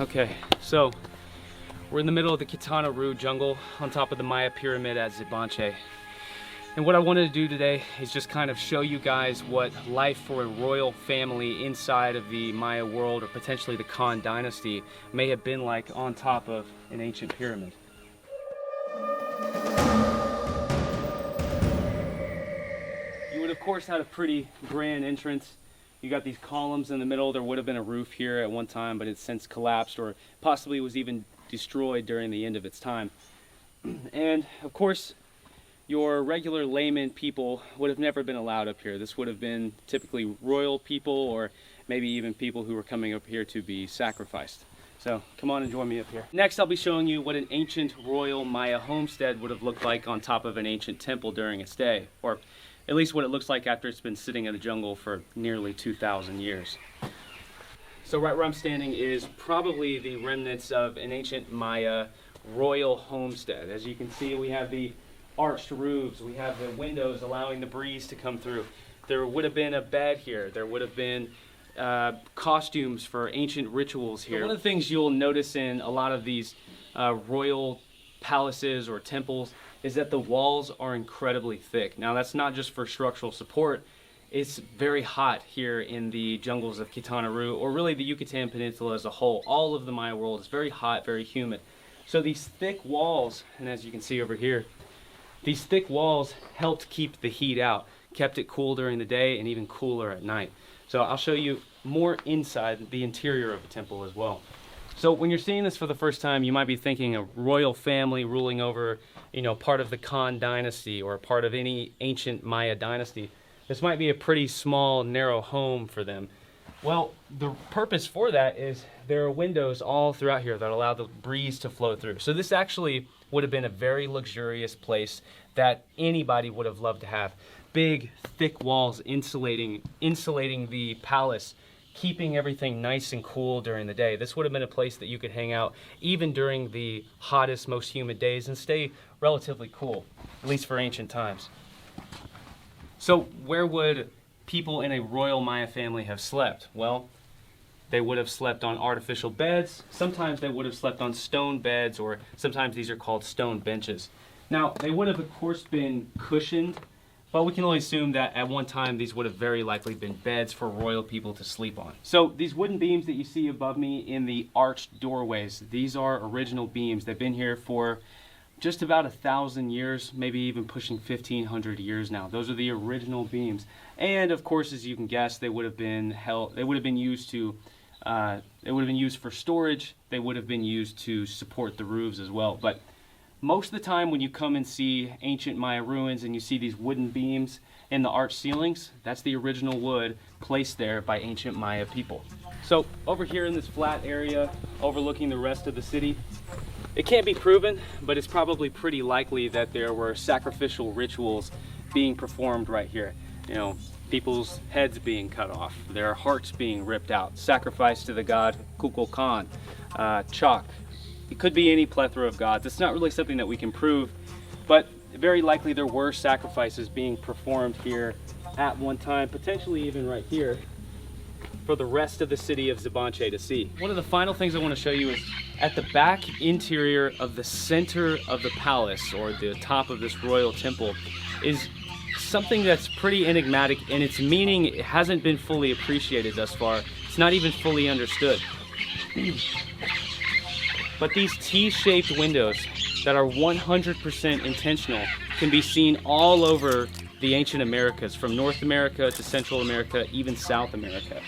Okay, so we're in the middle of the Quintana Roo jungle on top of the Maya pyramid at Dzibanche. And what I wanted to do today is just kind of show you guys what life for a royal family inside of the Maya world, or potentially the Khan dynasty, may have been like on top of an ancient pyramid. You would of course had a pretty grand entrance. You got these columns in the middle. There would have been a roof here at one time, but it's since collapsed, or possibly was even destroyed during the end of its time. And of course, your regular layman people would have never been allowed up here. This would have been typically royal people, or maybe even people who were coming up here to be sacrificed. So come on and join me up here. Next, I'll be showing you what an ancient royal Maya homestead would have looked like on top of an ancient temple during its day, or at least what it looks like after it's been sitting in the jungle for nearly 2,000 years. So right where I'm standing is probably the remnants of an ancient Maya royal homestead. As you can see, we have the arched roofs, we have the windows allowing the breeze to come through. There would have been a bed here. There would have been costumes for ancient rituals here. So one of the things you'll notice in a lot of these royal palaces or temples is that the walls are incredibly thick. Now that's not just for structural support. It's very hot here in the jungles of Quintana Roo, or really the Yucatan Peninsula as a whole. All of the Maya world is very hot, very humid. So these thick walls, and as you can see over here, these thick walls helped keep the heat out, kept it cool during the day and even cooler at night. So I'll show you more inside the interior of the temple as well. So when you're seeing this for the first time, you might be thinking a royal family ruling over, part of the Khan dynasty or part of any ancient Maya dynasty. This might be a pretty small, narrow home for them. Well, the purpose for that is there are windows all throughout here that allow the breeze to flow through. So this actually would have been a very luxurious place that anybody would have loved to have. Big, thick walls insulating the palace, keeping everything nice and cool during the day. This would have been a place that you could hang out even during the hottest, most humid days and stay relatively cool, at least for ancient times. So where would people in a royal Maya family have slept? Well, they would have slept on artificial beds. Sometimes they would have slept on stone beds, or sometimes these are called stone benches. Now, they would have, of course, been cushioned, but we can only assume that at one time these would have very likely been beds for royal people to sleep on. So these wooden beams that you see above me in the arched doorways, these are original beams. They've been here for just about 1,000 years, maybe even pushing 1,500 years now. Those are the original beams. And of course, as you can guess, they would have been used for storage. They would have been used to support the roofs as well. But most of the time when you come and see ancient Maya ruins and you see these wooden beams in the arched ceilings, that's the original wood placed there by ancient Maya people. So over here in this flat area overlooking the rest of the city, it can't be proven, but it's probably pretty likely that there were sacrificial rituals being performed right here. People's heads being cut off, their hearts being ripped out, sacrificed to the god Kukulkan, Chak. It could be any plethora of gods. It's not really something that we can prove, but very likely there were sacrifices being performed here at one time, potentially even right here, for the rest of the city of Dzibanche to see. One of the final things I want to show you is at the back interior of the center of the palace, or the top of this royal temple, is something that's pretty enigmatic, and its meaning hasn't been fully appreciated thus far. It's not even fully understood. But these T-shaped windows that are 100% intentional can be seen all over the ancient Americas, from North America to Central America, even South America.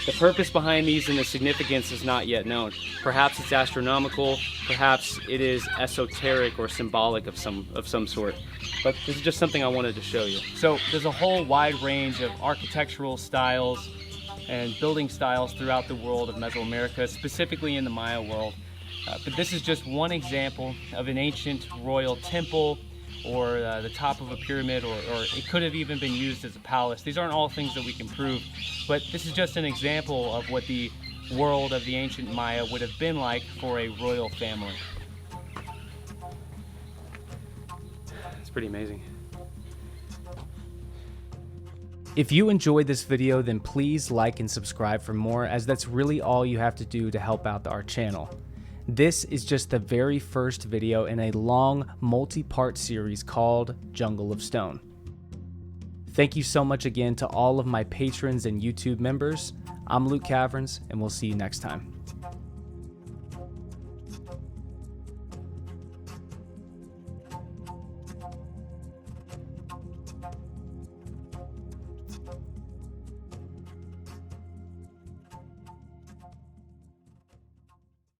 The purpose behind these and the significance is not yet known. Perhaps it's astronomical, perhaps it is esoteric or symbolic of some sort. But this is just something I wanted to show you. So there's a whole wide range of architectural styles and building styles throughout the world of Mesoamerica, specifically in the Maya world. But this is just one example of an ancient royal temple, or the top of a pyramid, or it could have even been used as a palace. These aren't all things that we can prove, but this is just an example of what the world of the ancient Maya would have been like for a royal family. It's pretty amazing. If you enjoyed this video, then please like and subscribe for more, as that's really all you have to do to help out our channel. This is just the very first video in a long, multi-part series called Jungle of Stone. Thank you so much again to all of my patrons and YouTube members. I'm Luke Caverns, and we'll see you next time.